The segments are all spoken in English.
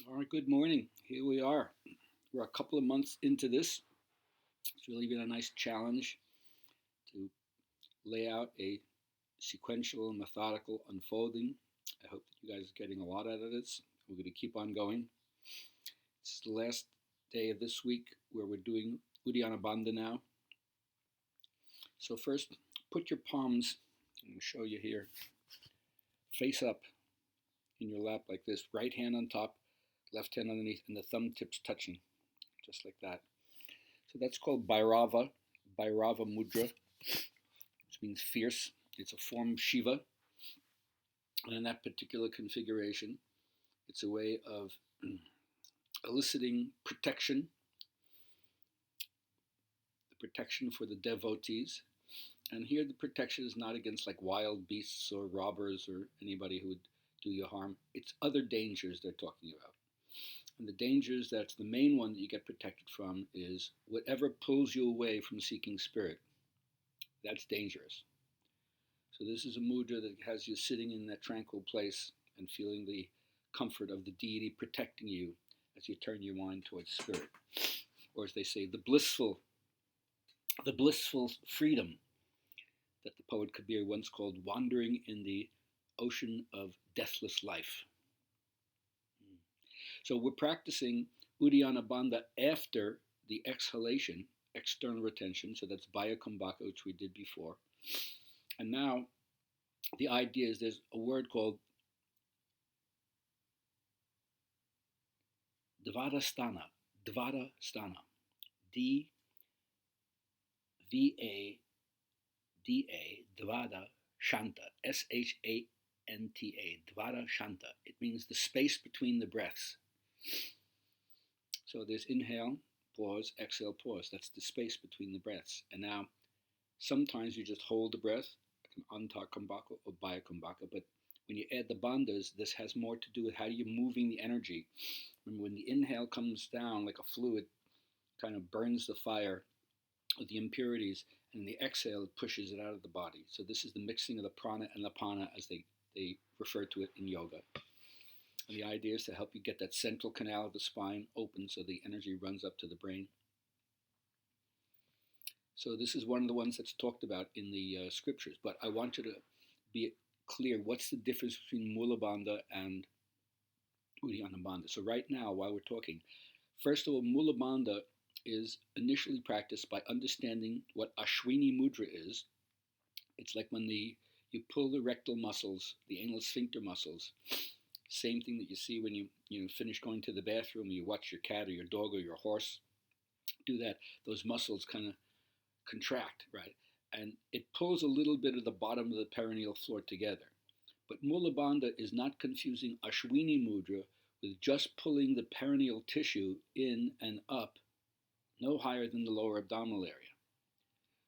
All right, good morning. Here we are. We're a couple of months into this. It's really been a nice challenge to lay out a sequential and methodical unfolding. I hope that you guys are getting a lot out of this. We're going to keep on going. This is the last day of this week where we're doing Uddiyana Bandha now. So first, put your palms, I'm going to show you here, face up in your lap like this. Right hand on top, left hand underneath, and the thumb tips touching, just like that. So that's called Bhairava Mudra, which means fierce. It's a form of Shiva. And in that particular configuration, it's a way of eliciting protection, the protection for the devotees. And here the protection is not against like wild beasts or robbers or anybody who would do you harm. It's other dangers they're talking about. And the dangers, that's the main one that you get protected from, is whatever pulls you away from seeking spirit. That's dangerous. So this is a mudra that has you sitting in that tranquil place and feeling the comfort of the deity protecting you as you turn your mind towards spirit. Or as they say, the blissful freedom that the poet Kabir once called wandering in the ocean of deathless life. So we're practicing Uddiyana Bandha after the exhalation, external retention, so that's Baya Kumbhaka, which we did before. And now the idea is there's a word called Dvadasthana, D V A D A, Dvada Shanta, Shanta, Dvada Shanta. It means the space between the breaths. So there's inhale, pause, exhale, pause. That's the space between the breaths. And now sometimes you just hold the breath, like an Anta Kumbhaka or Baya Kumbhaka, but when you add the bandhas, this has more to do with how you're moving the energy. Remember, when the inhale comes down like a fluid, kind of burns the fire of the impurities, and the exhale pushes it out of the body. So this is the mixing of the prana and the pana, as they refer to it in yoga. And the idea is to help you get that central canal of the spine open so the energy runs up to the brain. So this is one of the ones that's talked about in the scriptures. But I want you to be clear, what's the difference between Mula Bandha and Uddiyana Bandha? So right now, while we're talking, first of all, Mula Bandha is initially practiced by understanding what Ashwini Mudra is. It's like when you pull the rectal muscles, the anal sphincter muscles, same thing that you see when you finish going to the bathroom, you watch your cat or your dog or your horse do that. Those muscles kind of contract, right? And it pulls a little bit of the bottom of the perineal floor together. But Mula Bandha is not confusing Ashwini Mudra with just pulling the perineal tissue in and up, no higher than the lower abdominal area.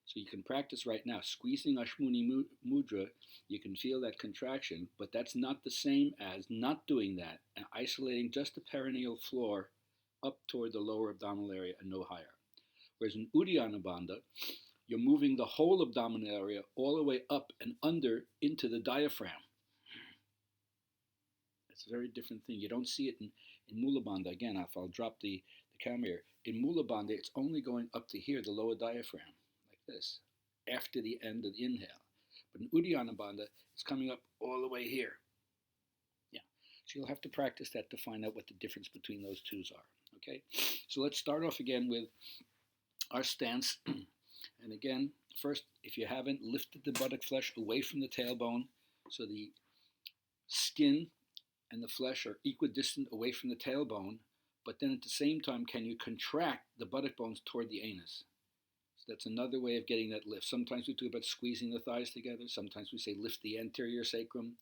So you can practice right now, squeezing Ashwini Mudra, you can feel that contraction, but that's not the same as not doing that and isolating just the perineal floor up toward the lower abdominal area and no higher. Whereas in Uddiyana Bandha, you're moving the whole abdominal area all the way up and under into the diaphragm. It's a very different thing. You don't see it in Mula Bandha. Again, if I'll drop the camera here, in Mula Bandha, it's only going up to here, the lower diaphragm, like this, after the end of the inhale. But in Uddiyana Bandha, it's coming up all the way here. Yeah. So you'll have to practice that to find out what the difference between those two are. Okay. So let's start off again with our stance. And again, first, if you haven't, lifted the buttock flesh away from the tailbone so the skin and the flesh are equidistant away from the tailbone, but then at the same time, can you contract the buttock bones toward the anus? So that's another way of getting that lift. Sometimes we talk about squeezing the thighs together. Sometimes we say lift the anterior sacrum,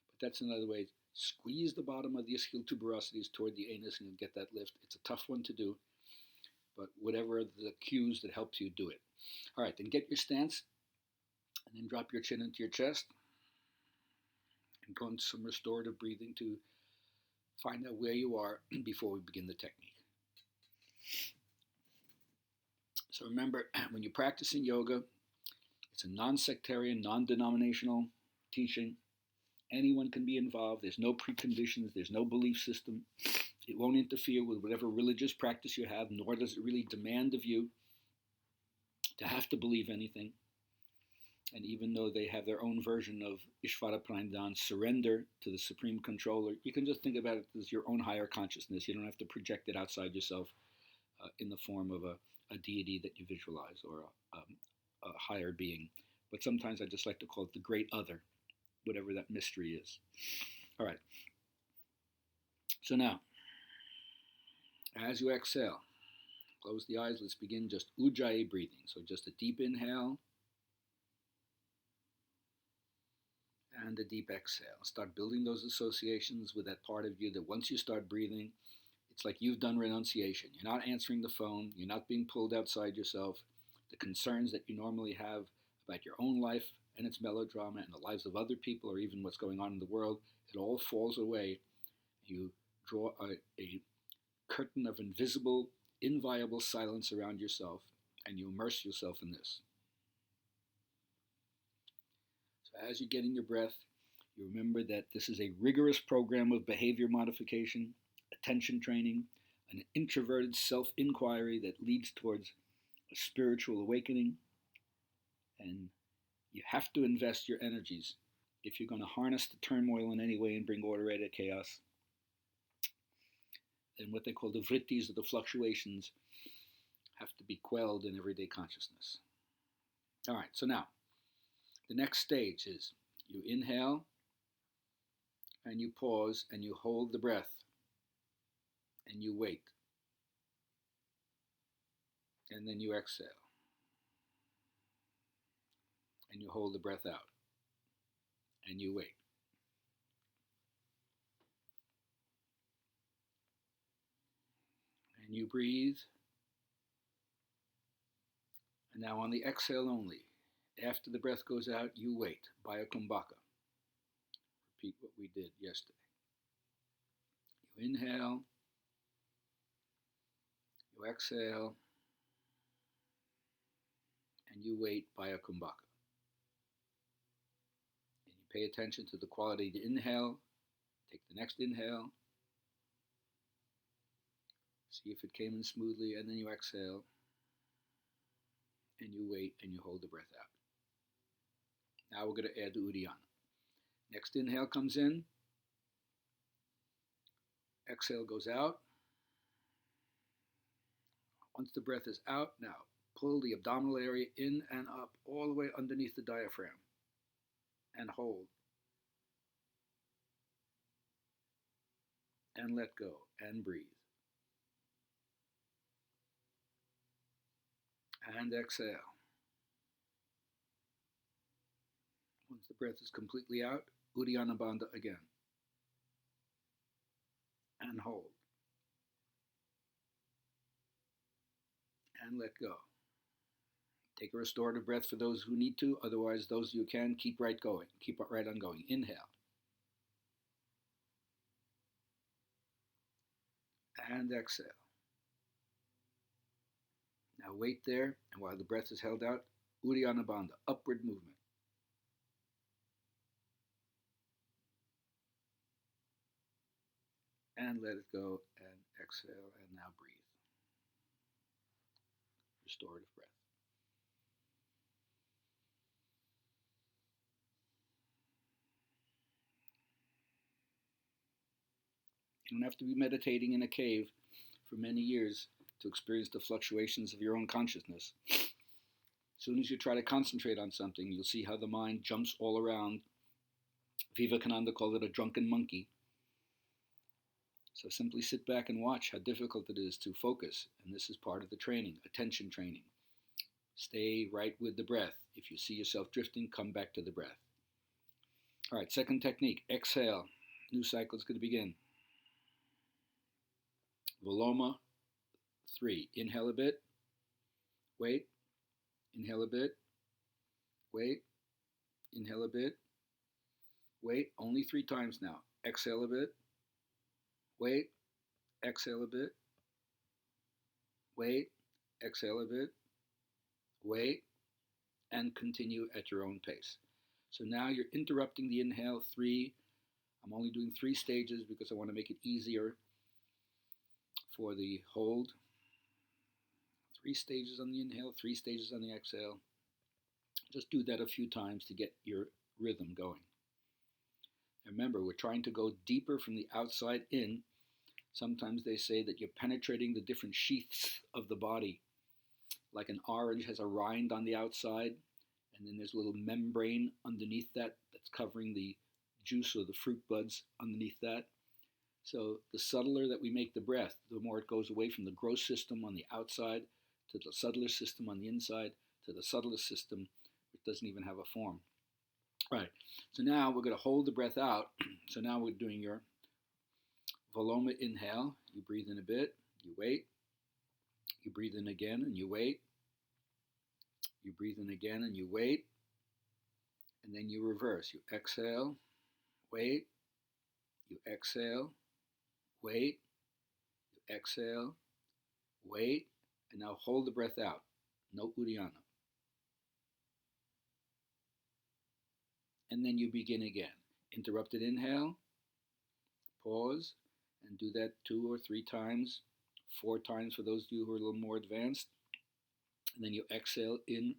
but that's another way. Squeeze the bottom of the ischial tuberosities toward the anus and you'll get that lift. It's a tough one to do, but whatever the cues that helps you do it. All right, then get your stance and then drop your chin into your chest and go into some restorative breathing to find out where you are before we begin the technique. So remember, when you're practicing yoga, it's a non-sectarian, non-denominational teaching. Anyone can be involved. There's no preconditions. There's no belief system. It won't interfere with whatever religious practice you have, nor does it really demand of you to have to believe anything. And even though they have their own version of Ishvara Pranidhan, surrender to the Supreme Controller, you can just think about it as your own higher consciousness. You don't have to project it outside yourself in the form of a deity that you visualize or a higher being. But sometimes I just like to call it the great other, whatever that mystery is. All right. So now, as you exhale, close the eyes. Let's begin just Ujjayi breathing. So just a deep inhale and a deep exhale. Start building those associations with that part of you that once you start breathing, it's like you've done renunciation. You're not answering the phone. You're not being pulled outside yourself. The concerns that you normally have about your own life and its melodrama and the lives of other people or even what's going on in the world, it all falls away. You draw a curtain of invisible, inviolable silence around yourself, and you immerse yourself in this. So as you get in your breath, you remember that this is a rigorous program of behavior modification, attention training, an introverted self-inquiry that leads towards a spiritual awakening. And you have to invest your energies if you're going to harness the turmoil in any way and bring order out of chaos. And what they call the vrittis, or the fluctuations, have to be quelled in everyday consciousness. All right, so now, the next stage is you inhale, and you pause, and you hold the breath, and you wait. And then you exhale, and you hold the breath out, and you wait. And you breathe. And now on the exhale only, after the breath goes out, you wait, Bhayakumbhaka. Repeat what we did yesterday. You inhale, you exhale, and you wait, Bhayakumbhaka. And you pay attention to the quality of the inhale. Take the next inhale. See if it came in smoothly, and then you exhale, and you wait, and you hold the breath out. Now we're going to add the Uddiyana. Next inhale comes in. Exhale goes out. Once the breath is out, now pull the abdominal area in and up, all the way underneath the diaphragm, and hold. And let go, and breathe. And exhale. Once the breath is completely out, Uddiyana Bandha again. And hold. And let go. Take a restorative breath for those who need to. Otherwise, those you can, keep right going. Keep right on going. Inhale. And exhale. Now wait there, and while the breath is held out, Uddiyana Bandha, upward movement. And let it go, and exhale, and now breathe. Restorative breath. You don't have to be meditating in a cave for many years to experience the fluctuations of your own consciousness. As soon as you try to concentrate on something, you'll see how the mind jumps all around. Vivekananda called it a drunken monkey. So simply sit back and watch how difficult it is to focus. And this is part of the training, attention training. Stay right with the breath. If you see yourself drifting, come back to the breath. All right, second technique, exhale. New cycle is going to begin. Viloma 3. Inhale a bit. Wait. Inhale a bit. Wait. Inhale a bit. Wait. Only 3 times now. Exhale a bit. Wait. Exhale a bit. Wait. Exhale a bit. Wait. And continue at your own pace. So now you're interrupting the inhale 3. I'm only doing 3 stages because I want to make it easier. for the hold. 3 stages on the inhale, 3 stages on the exhale. Just do that a few times to get your rhythm going. Remember, we're trying to go deeper from the outside in. Sometimes they say that you're penetrating the different sheaths of the body. Like an orange has a rind on the outside, and then there's a little membrane underneath that that's covering the juice or the fruit buds underneath that. So the subtler that we make the breath, the more it goes away from the gross system on the outside to the subtler system on the inside to the subtlest system, which doesn't even have a form. Right, so now we're going to hold the breath out. So now we're doing your Voloma inhale. You breathe in a bit, you wait. You breathe in again and you wait. You breathe in again and you wait. And then you reverse. You exhale, wait. You exhale, wait. You exhale, wait. And now hold the breath out. No Uddiyana. And then you begin again. Interrupted inhale, pause, and do that 2 or 3 times, 4 times for those of you who are a little more advanced. And then you exhale in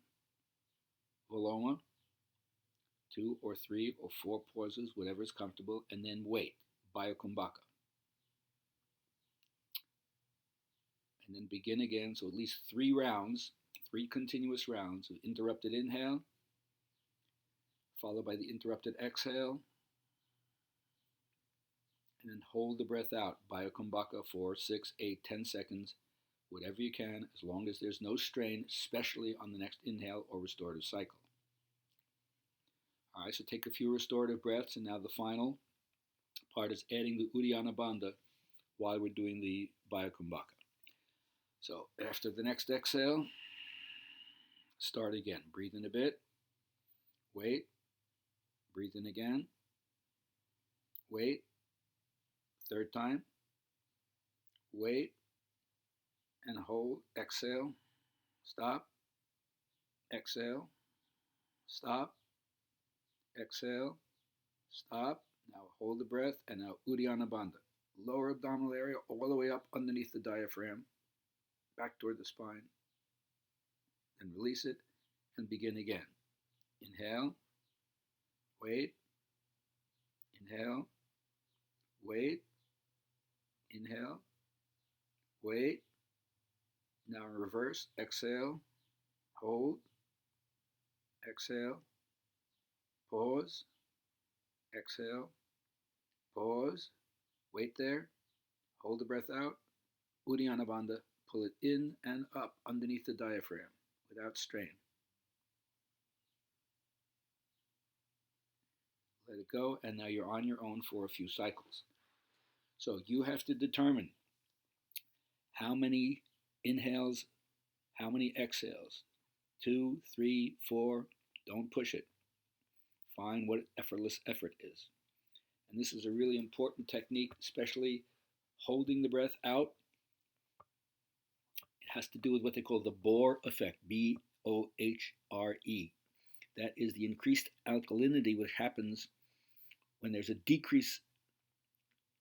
Voloma, 2 or 3 or 4 pauses, whatever is comfortable, and then wait, Bayakumbhaka. And then begin again, so at least 3 rounds, 3 continuous rounds of interrupted inhale, followed by the interrupted exhale, and then hold the breath out, Bayakumbhaka, for 6, 8, 10 seconds, whatever you can, as long as there's no strain, especially on the next inhale or restorative cycle. All right, so take a few restorative breaths, and now the final part is adding the Uddiyana Bandha while we're doing the Bayakumbhaka. So after the next exhale, start again. Breathe in a bit, wait, breathe in again, wait, 3rd time, wait, and hold, exhale, stop, exhale, stop, exhale, stop. Now hold the breath, and now Uddiyana Bandha. Lower abdominal area all the way up underneath the diaphragm, back toward the spine, and release it, and begin again. Inhale, wait, inhale, wait, inhale, wait. Now in reverse, exhale, hold, exhale, pause, exhale, pause, wait there, hold the breath out, Uddiyana Bandha, pull it in and up underneath the diaphragm without strain. Let it go, and now you're on your own for a few cycles. So you have to determine how many inhales, how many exhales. 2, 3, 4, don't push it. Find what effortless effort is. And this is a really important technique, especially holding the breath out. It has to do with what they call the Bohr effect, B-O-H-R-E. That is the increased alkalinity which happens when there's a decrease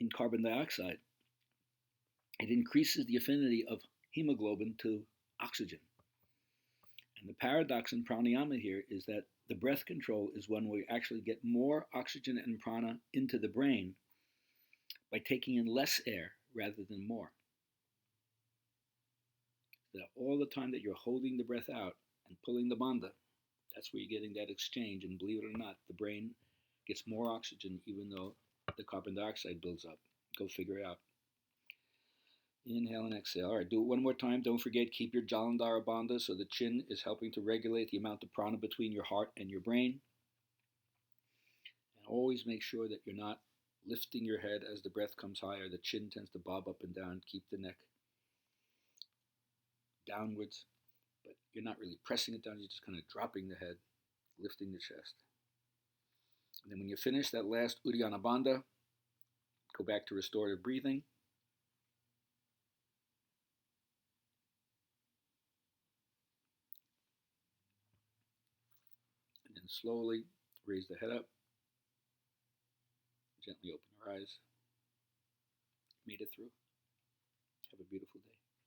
in carbon dioxide. It increases the affinity of hemoglobin to oxygen. And the paradox in pranayama here is that the breath control is one where you actually get more oxygen and prana into the brain by taking in less air rather than more. That all the time that you're holding the breath out and pulling the bandha, that's where you're getting that exchange. And believe it or not, the brain gets more oxygen even though the carbon dioxide builds up. Go figure it out. Inhale and exhale. All right, do it one more time. Don't forget, keep your Jalandhara Bandha, so the chin is helping to regulate the amount of prana between your heart and your brain. And always make sure that you're not lifting your head as the breath comes higher. The chin tends to bob up and down. Keep the neck downwards, but you're not really pressing it down. You're just kind of dropping the head, lifting the chest. And then when you finish that last Uddiyana Bandha, go back to restorative breathing. And then slowly raise the head up. Gently open your eyes. Made it through. Have a a beautiful